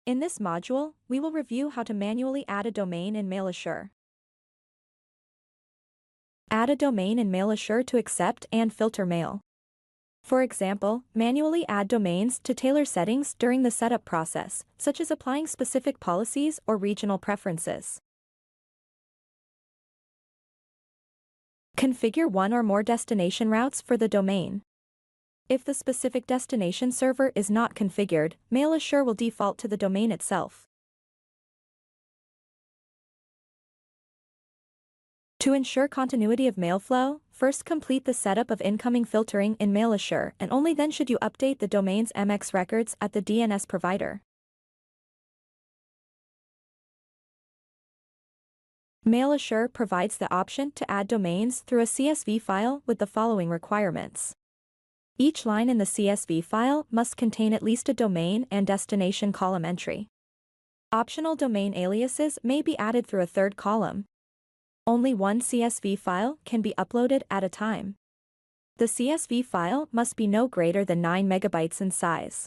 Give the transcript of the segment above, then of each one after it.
In this module, we will review how to manually add a domain in MailAssure. Add a domain in MailAssure to accept and filter mail. For example, manually add domains to tailor settings during the setup process, such as applying specific policies or regional preferences. Configure one or more destination routes for the domain. If the specific destination server is not configured, MailAssure will default to the domain itself. To ensure continuity of mail flow, first complete the setup of incoming filtering in MailAssure, and only then should you update the domain's MX records at the DNS provider. MailAssure provides the option to add domains through a CSV file with the following requirements. Each line in the CSV file must contain at least a domain and destination column entry. Optional domain aliases may be added through a third column. Only one CSV file can be uploaded at a time. The CSV file must be no greater than 9 MB in size.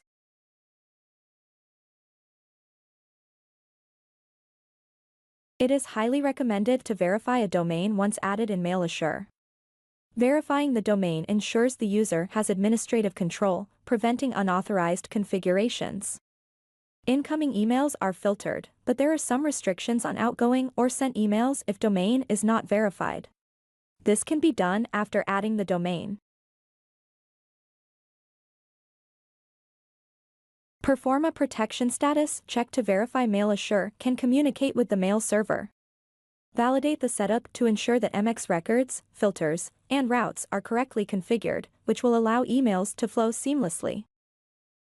It is highly recommended to verify a domain once added in MailAssure. Verifying the domain ensures the user has administrative control, preventing unauthorized configurations. Incoming emails are filtered, but there are some restrictions on outgoing or sent emails if domain is not verified. This can be done after adding the domain. Perform a protection status check to verify MailAssure can communicate with the mail server. Validate the setup to ensure that MX records, filters, and routes are correctly configured, which will allow emails to flow seamlessly.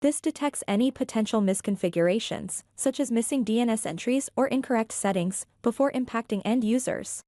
This detects any potential misconfigurations, such as missing DNS entries or incorrect settings, before impacting end users.